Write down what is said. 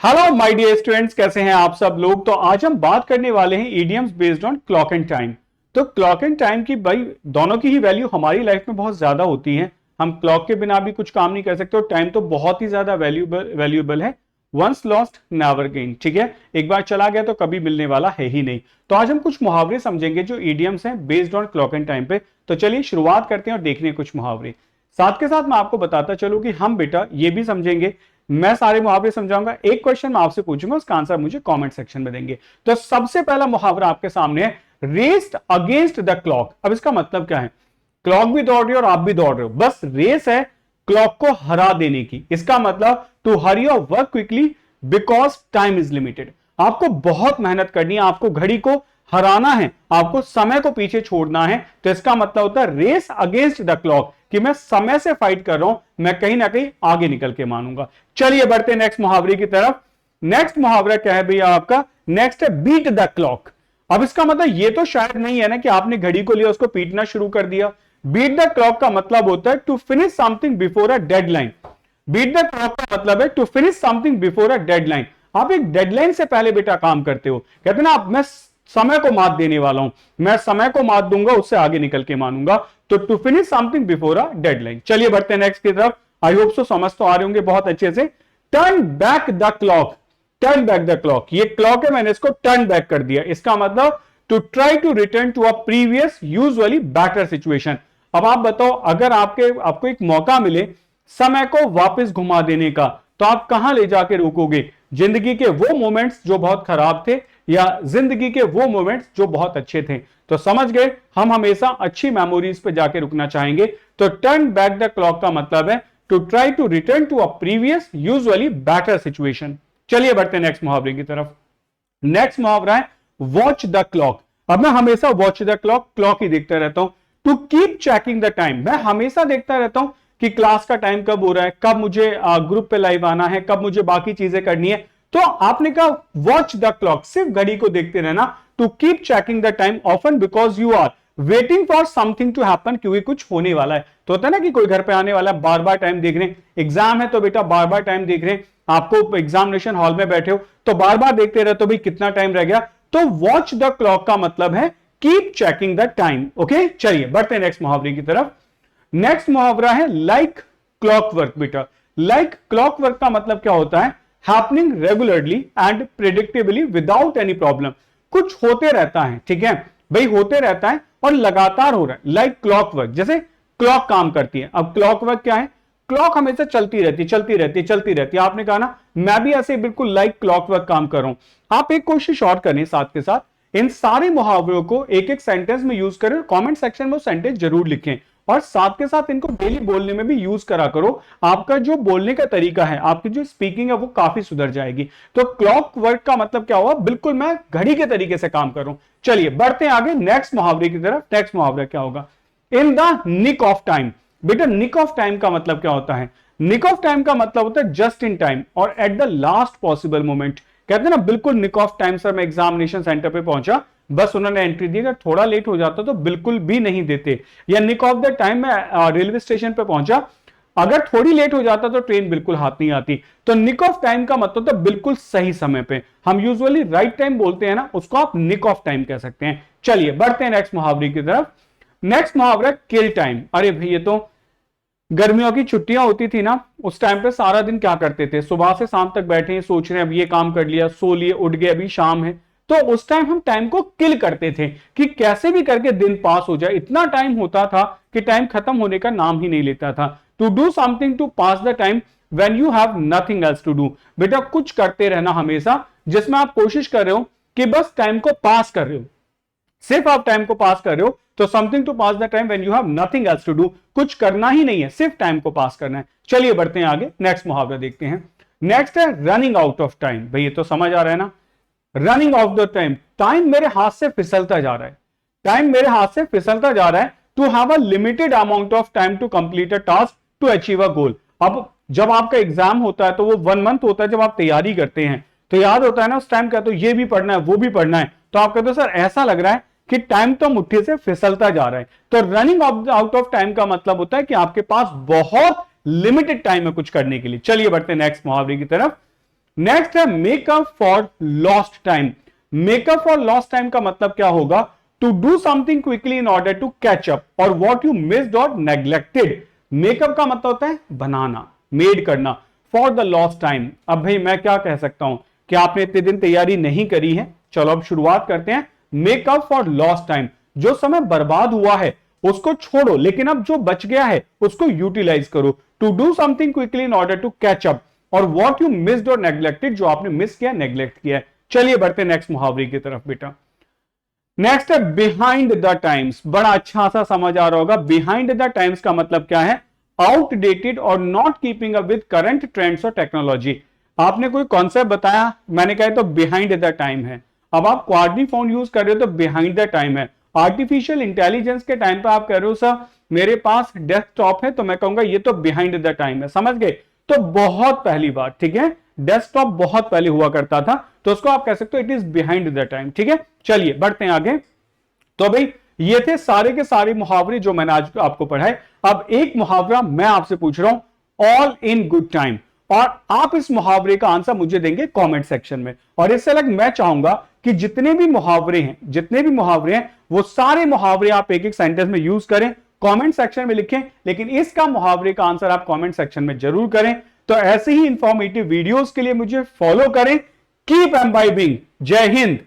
Hello my dear students, कैसे हैं आप सब लोग। तो आज हम बात करने वाले हैं idioms based on clock and time. तो क्लॉक एंड टाइम की भाई दोनों की ही वैल्यू हमारी लाइफ में बहुत ज्यादा होती है। हम क्लॉक के बिना भी कुछ काम नहीं कर सकते और टाइम तो बहुत ही ज्यादा वैल्यूएबल है। वंस लॉस्ट नेवर गेन, ठीक है, एक बार चला गया तो कभी मिलने वाला है ही नहीं। तो आज हम कुछ मुहावरे समझेंगे जो इडियम्स हैं based on clock and time पे। तो चलिए शुरुआत करते हैं और देखने कुछ मुहावरे। साथ के साथ मैं आपको बताता चलूं कि हम बेटा ये भी समझेंगे, मैं सारे मुहावरे समझाऊंगा, एक क्वेश्चन मैं आपसे पूछूंगा, उसका आंसर मुझे कमेंट सेक्शन में देंगे। तो सबसे पहला मुहावरा आपके सामने है, रेस्ड अगेंस्ट द क्लॉक। अब इसका मतलब क्या है, क्लॉक भी दौड़ रही है और आप भी दौड़ रहे हो, बस रेस है क्लॉक को हरा देने की। इसका मतलब to hurry your work quickly because time is limited. आपको बहुत मेहनत करनी है, आपको घड़ी को हराना है, आपको समय को पीछे छोड़ना है। तो इसका मतलब होता है रेस अगेंस्ट द क्लॉक, कि मैं समय से फाइट कर रहा हूं, मैं कहीं ना कहीं आगे निकल के मानूंगा। चलिए बढ़ते नेक्स्ट मुहावरे की तरफ। नेक्स्ट मुहावरा क्या है भैया आपका, नेक्स्ट है बीट द क्लॉक। अब इसका मतलब ये तो शायद नहीं है ना कि आपने घड़ी को लिया उसको पीटना शुरू कर दिया। बीट द क्लॉक का मतलब होता है to finish something before a deadline. Beat the clock का मतलब है to finish something before a deadline. आप एक डेडलाइन से पहले बेटा काम करते हो, कहते ना आप, मैं समय को मात देने वाला हूं, मैं समय को मात दूंगा, उससे आगे निकल के मानूंगा। तो to finish something before a deadline. चलिए बढ़ते हैं नेक्स्ट की तरफ। आई होप सो समझ तो आ रहे होंगे बहुत अच्छे से। Turn back the clock. Turn back the clock, ये क्लॉक है, मैंने इसको टर्न बैक कर दिया। इसका मतलब to try to return to a previous usually better situation. अब आप बताओ, अगर आपको एक मौका मिले समय को वापस घुमा देने का, तो आप कहां ले जाके रोकोगे? जिंदगी के वो मोमेंट्स जो बहुत खराब थे, या जिंदगी के वो मोमेंट्स जो बहुत अच्छे थे? तो समझ गए, हम हमेशा अच्छी मेमोरीज पे जाके रुकना चाहेंगे। तो टर्न बैक द क्लॉक का मतलब है to try to return to a previous usually better situation. चलिए बढ़ते हैं नेक्स्ट मुहावरे की तरफ। नेक्स्ट मुहावरा है वॉच द क्लॉक। अब मैं हमेशा वॉच द क्लॉक, क्लॉक ही देखता रहता हूं। To keep checking the time, मैं हमेशा देखता रहता हूं कि क्लास का टाइम कब हो रहा है, कब मुझे ग्रुप पे लाइव आना है, कब मुझे बाकी चीजें करनी है। तो आपने कहा वॉच द क्लॉक, सिर्फ घड़ी को देखते रहना। To keep checking the time often because you are waiting for something to happen, क्योंकि कुछ होने वाला है। तो होता है ना कि कोई घर पे आने वाला है, बार बार टाइम देख रहे हैं, एग्जाम है तो बेटा बार बार टाइम देख रहे हैं, आपको एग्जामिनेशन हॉल में बैठे हो तो बार बार देखते रहे तो भाई कितना टाइम रह गया। तो वॉच द क्लॉक का मतलब है keep checking the time. Okay, चलिए बढ़ते हैं नेक्स्ट मुहावरे की तरफ। नेक्स्ट मुहावरा है लाइक क्लॉकवर्क। बेटा लाइक क्लॉकवर्क का मतलब क्या होता है, happening regularly and predictably without any problem. कुछ होते रहता है, ठीक है भाई, होते रहता है और लगातार हो रहा है। लाइक क्लॉकवर्क, जैसे क्लॉक काम करती है। अब क्लॉकवर्क क्या है, क्लॉक हमेशा चलती रहती चलती रहती चलती रहती है। आपने कहा ना मैं भी ऐसे बिल्कुल लाइक क्लॉकवर्क काम कर रहा हूं। आप एक कोशिश और करें, साथ के साथ इन सारे मुहावरों को एक एक सेंटेंस में यूज करें, कमेंट सेक्शन में वो सेंटेंस जरूर लिखें, और साथ के साथ इनको डेली बोलने में भी यूज करा करो। आपका जो बोलने का तरीका है, आपकी जो स्पीकिंग है, वो काफी सुधर जाएगी। तो क्लॉक वर्क का मतलब क्या हुआ, बिल्कुल मैं घड़ी के तरीके से काम कर रहा हूं। चलिए बढ़ते हैं आगे नेक्स्ट मुहावरे की तरफ। नेक्स्ट मुहावरा क्या होगा, in the nick of time. बेटा निक ऑफ टाइम का मतलब क्या होता है, निक ऑफ टाइम का मतलब होता है जस्ट इन टाइम और at the last possible moment. कहते हैं ना बिल्कुल निक ऑफ टाइम, सर मैं एग्जामिनेशन सेंटर पे पहुंचा, बस उन्होंने एंट्री दी, अगर थोड़ा लेट हो जाता तो बिल्कुल भी नहीं देते। या निक ऑफ द टाइम में रेलवे स्टेशन पे पहुंचा, अगर थोड़ी लेट हो जाता तो ट्रेन बिल्कुल हाथ नहीं आती। तो निक ऑफ टाइम का मतलब तो बिल्कुल सही समय पे। हम यूजुअली राइट टाइम बोलते हैं ना, उसको आप निक ऑफ टाइम कह सकते हैं। चलिए बढ़ते हैं नेक्स्ट मुहावरे की तरफ। नेक्स्ट मुहावरा किल टाइम। अरे भाई ये तो गर्मियों की छुट्टियां होती थी ना, उस टाइम पे सारा दिन क्या करते थे, सुबह से शाम तक बैठे हैं, सोच रहे हैं अब ये काम कर लिया, सो लिए, उठ गए, अभी शाम है। तो उस टाइम हम टाइम को किल करते थे कि कैसे भी करके दिन पास हो जाए। इतना टाइम होता था कि टाइम खत्म होने का नाम ही नहीं लेता था। To do something to pass the time when you have nothing else to do. बेटा कुछ करते रहना हमेशा, जिसमें आप कोशिश कर रहे हो कि बस टाइम को पास कर रहे हो, सिर्फ आप टाइम को पास कर रहे हो। तो something to pass the time when you have nothing else to do, कुछ करना ही नहीं है, सिर्फ टाइम को पास करना है। चलिए बढ़ते हैं आगे, नेक्स्ट मुहावरा देखते हैं। नेक्स्ट है रनिंग आउट ऑफ टाइम। भाई ये तो समझ आ रहा है ना, running of the time, time मेरे हाथ से फिसलता जा रहा है, टाइम मेरे हाथ से फिसलता जा रहा है। To have a limited amount of time to complete a task to achieve a goal. अब जब आपका एग्जाम होता है तो वो 1 मंथ होता है, जब आप तैयारी करते हैं तो याद होता है ना उस टाइम क्या, तो ये भी पढ़ना है वो भी पढ़ना है, तो आप कहते हो सर ऐसा लग रहा है कि टाइम तो मुट्ठी से फिसलता जा रहा है। तो रनिंग आउट ऑफ टाइम का मतलब होता है कि आपके पास बहुत लिमिटेड टाइम है कुछ करने के लिए। चलिए बढ़ते हैं नेक्स्ट मुहावरे की तरफ। नेक्स्ट है make up for lost time. Make up for lost time का मतलब क्या होगा? To do something quickly in order to catch up और वॉट यू मिस्ड और नेग्लेक्टेड। मेकअप का मतलब होता है बनाना, मेड करना। फॉर द लॉस्ट टाइम, अब भाई मैं क्या कह सकता हूं कि आपने इतने दिन तैयारी नहीं करी है, चलो अब शुरुआत करते हैं। मेकअप फॉर लॉस्ट टाइम, जो समय बर्बाद हुआ है उसको छोड़ो, लेकिन अब जो बच गया है उसको यूटिलाइज करो। To do something quickly in order to catch up और वॉट यू मिस्ड और नेग्लेक्टेड, जो आपने मिस किया, नेग्लेक्ट किया है। चलिए बढ़ते नेक्स्ट मुहावरे की तरफ बेटा। नेक्स्ट है बिहाइंड द टाइम्स। बड़ा अच्छा सा समझ आ रहा होगा। बिहाइंड द टाइम्स का मतलब क्या है? आउटडेटेड और not keeping up with current trends और टेक्नोलॉजी। आपने कोई कॉन्सेप्ट बताया, मैंने कहा तो बिहाइंड द टाइम है। अब आप क्वाड्री फोन यूज कर रहे हो तो बिहाइंड द टाइम है। आर्टिफिशियल इंटेलिजेंस के टाइम पे आप कह रहे हो सर मेरे पास डेस्कटॉप है, तो मैं कहूंगा ये तो बिहाइंड द टाइम है। समझ गए? तो बहुत पहली बात, ठीक है, डेस्कटॉप बहुत पहले हुआ करता था, तो उसको आप कह सकते हो it is behind the time. ठीक है, चलिए बढ़ते हैं आगे। तो भाई ये थे सारे के सारे मुहावरे जो मैंने आज आपको पढ़ाए। अब एक मुहावरा मैं आपसे पूछ रहा हूं, ऑल इन गुड टाइम, और आप इस मुहावरे का आंसर मुझे देंगे कमेंट सेक्शन में। और इससे अलग मैं चाहूंगा कि जितने भी मुहावरे हैं वो सारे मुहावरे आप एक एक सेंटेंस में यूज करें, कमेंट सेक्शन में लिखें, लेकिन इसका मुहावरे का आंसर आप कमेंट सेक्शन में जरूर करें। तो ऐसे ही इंफॉर्मेटिव वीडियोस के लिए मुझे फॉलो करें। Keep imbibing. जय हिंद।